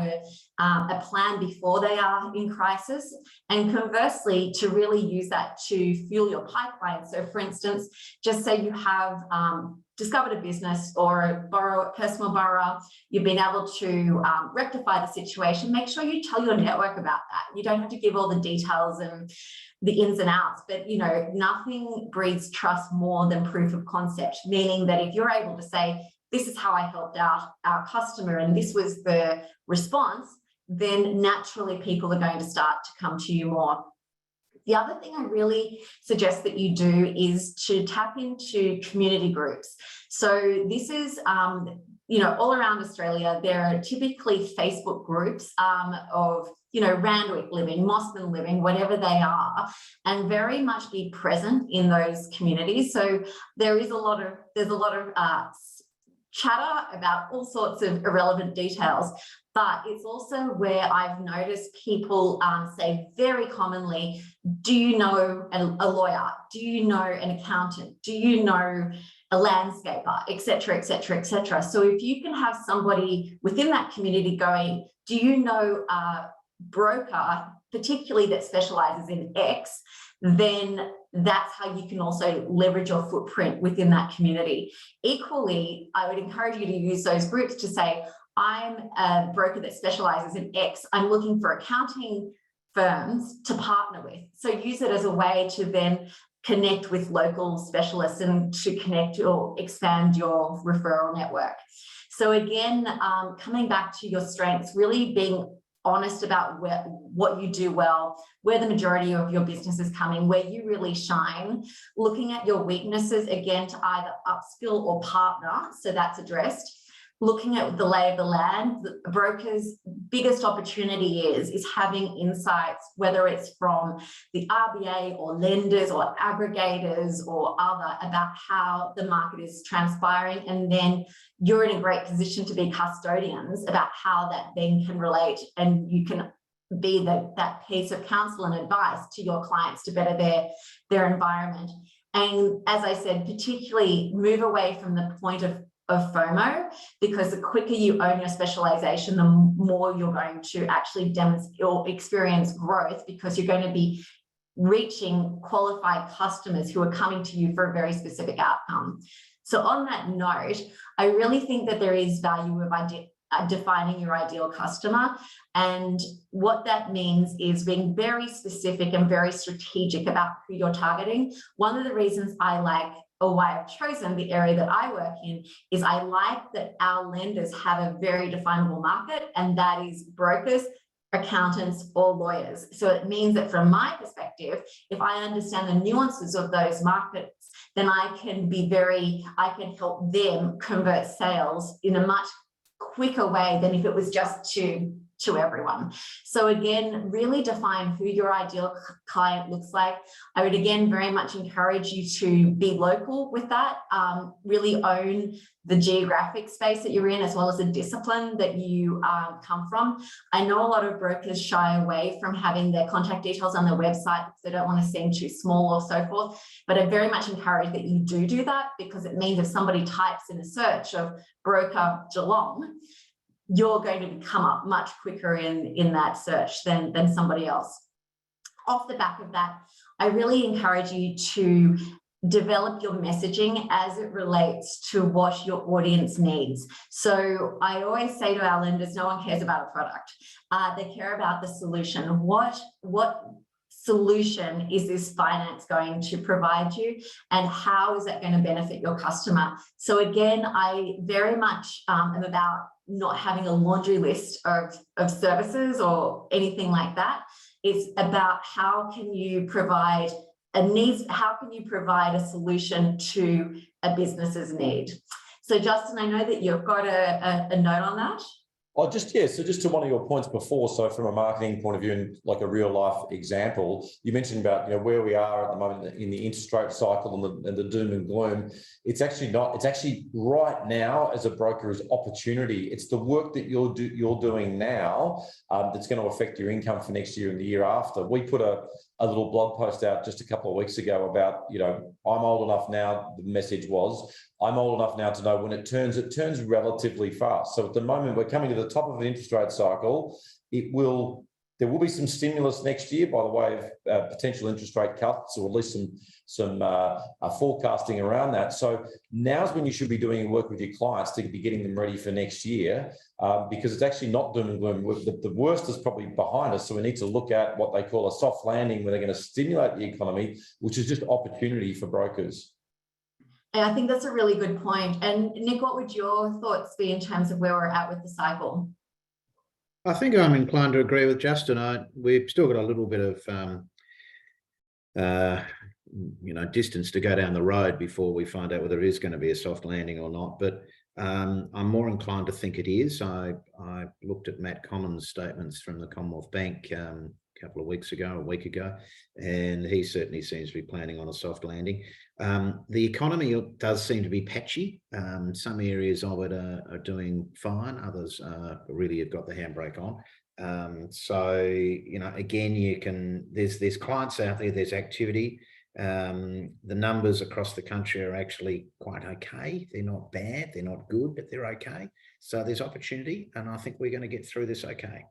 [SPEAKER 1] a plan before they are in crisis. And conversely, to really use that to fuel your pipeline. So for instance, just say you have discovered a business or a personal borrower, you've been able to rectify the situation, make sure you tell your network about that. You don't have to give all the details and the ins and outs, but nothing breeds trust more than proof of concept, meaning that if you're able to say, this is how I helped our customer, and this was the response, then naturally people are going to start to come to you more. The other thing I really suggest that you do is to tap into community groups. So this is, all around Australia, there are typically Facebook groups of, Randwick living, Mossman living, whatever they are, and very much be present in those communities. So there's a lot of chatter about all sorts of irrelevant details, but it's also where I've noticed people say very commonly, do you know a lawyer? Do you know an accountant? Do you know a landscaper, et cetera, et cetera, et cetera. So if you can have somebody within that community going, do you know a broker, particularly that specializes in X, then that's how you can also leverage your footprint within that community. Equally, I would encourage you to use those groups to say, I'm a broker that specializes in X. I'm looking for accounting firms to partner with. So use it as a way to then connect with local specialists and to connect or expand your referral network. So again, coming back to your strengths, really being honest about what you do well, where the majority of your business is coming, where you really shine, looking at your weaknesses, again, to either upskill or partner, so that's addressed. Looking at the lay of the land, the broker's biggest opportunity is having insights, whether it's from the RBA or lenders or aggregators or other, about how the market is transpiring. And then you're in a great position to be custodians about how that then can relate, and you can be that piece of counsel and advice to your clients to better their environment. And as I said, particularly move away from the point of FOMO, because the quicker you own your specialization, the more you're going to actually demonstrate or experience growth, because you're going to be reaching qualified customers who are coming to you for a very specific outcome. So on that note, I really think that there is value of defining your ideal customer. And what that means is being very specific and very strategic about who you're targeting. One of the reasons I like, or why I've chosen the area that I work in, is I like that our lenders have a very definable market, and that is brokers, accountants, or lawyers. So it means that from my perspective, if I understand the nuances of those markets, then I can help them convert sales in a much quicker way than if it was just to everyone. So again, really define who your ideal client looks like. I would again very much encourage you to be local with that, really own the geographic space that you're in, as well as the discipline that you come from. I know a lot of brokers shy away from having their contact details on their website because they don't want to seem too small or so forth, but I very much encourage that you do that, because it means if somebody types in a search of broker Geelong, you're going to come up much quicker in that search than somebody else. Off the back of that, I really encourage you to develop your messaging as it relates to what your audience needs. So I always say to our lenders, no one cares about a product. They care about the solution. What solution is this finance going to provide you, and how is that going to benefit your customer? So again, I very much am about not having a laundry list of services or anything like that. It's about how can you provide a solution to a business's need. So Justin, I know that you've got a note on that.
[SPEAKER 3] So just to one of your points before, so from a marketing point of view and like a real life example, you mentioned about where we are at the moment in the interest rate cycle and the doom and gloom. It's actually not. It's actually right now as a broker is opportunity. It's the work that you're doing now that's going to affect your income for next year and the year after. We put a little blog post out just a couple of weeks ago about, I'm old enough now, the message was, I'm old enough now to know when it turns relatively fast. So at the moment, we're coming to the top of an interest rate cycle. There will be some stimulus next year by the way of potential interest rate cuts, or at least some forecasting around that. So now's when you should be doing work with your clients to be getting them ready for next year, because it's actually not doom and gloom. The worst is probably behind us. So we need to look at what they call a soft landing, where they're going to stimulate the economy, which is just opportunity for brokers.
[SPEAKER 1] And I think that's a really good point. And Nick, what would your thoughts be in terms of where we're at with the cycle?
[SPEAKER 2] I think I'm inclined to agree with Justin. We've still got a little bit of distance to go down the road before we find out whether it is going to be a soft landing or not. But I'm more inclined to think it is. I looked at Matt Common's statements from the Commonwealth Bank a couple of weeks ago, a week ago, and he certainly seems to be planning on a soft landing. The economy does seem to be patchy. Some areas of it are doing fine. Others really have got the handbrake on. So, again, there's clients out there, there's activity. The numbers across the country are actually quite okay. They're not bad, they're not good, but they're okay. So there's opportunity, and I think we're going to get through this okay.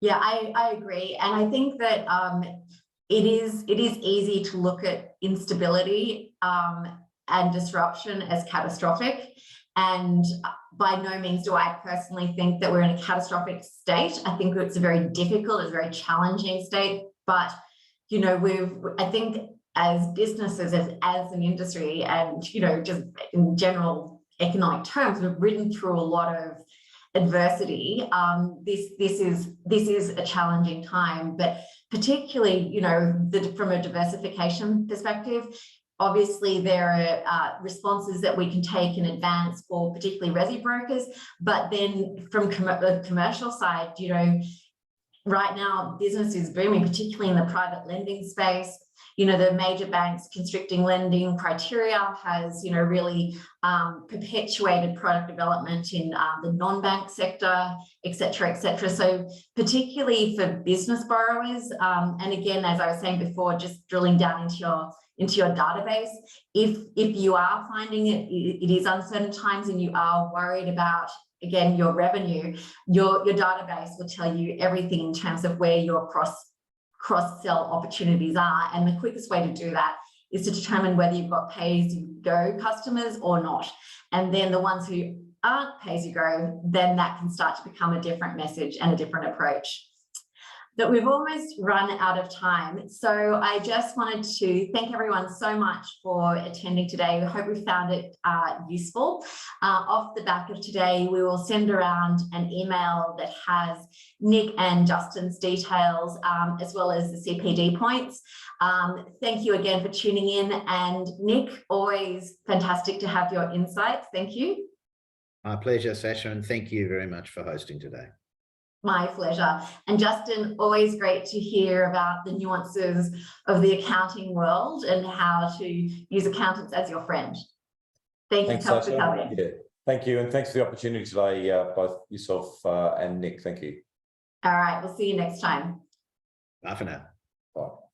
[SPEAKER 1] Yeah, I agree. And I think that it is easy to look at instability and disruption as catastrophic. And by no means do I personally think that we're in a catastrophic state. I think it's a very difficult, it's a very challenging state. But, I think as businesses, as an industry, and, just in general economic terms, we've ridden through a lot of adversity. This is a challenging time, but particularly, from a diversification perspective, obviously there are responses that we can take in advance for particularly resi brokers, but then from the commercial side, right now business is booming, particularly in the private lending space. The major banks constricting lending criteria has, really perpetuated product development in the non-bank sector, et cetera, et cetera. So particularly for business borrowers, and again, as I was saying before, just drilling down into your database, if you are finding it is uncertain times and you are worried about, again, your revenue, your database will tell you everything in terms of where your cross-sell opportunities are. And the quickest way to do that is to determine whether you've got pay-as-you-go customers or not. And then the ones who aren't pay-as-you-go, then that can start to become a different message and a different approach. But we've almost run out of time. So I just wanted to thank everyone so much for attending today. We hope we found it useful. Off the back of today, we will send around an email that has Nick and Justin's details, as well as the CPD points. Thank you again for tuning in. And Nick, always fantastic to have your insights. Thank you.
[SPEAKER 2] My pleasure, Sasha, and thank you very much for hosting today.
[SPEAKER 1] My pleasure. And Justin, always great to hear about the nuances of the accounting world and how to use accountants as your friend. Thanks for coming.
[SPEAKER 3] Yeah, thank you. And thanks for the opportunity today, both yourself and Nick. Thank you.
[SPEAKER 1] All right. We'll see you next time.
[SPEAKER 2] Bye for now.
[SPEAKER 3] Bye.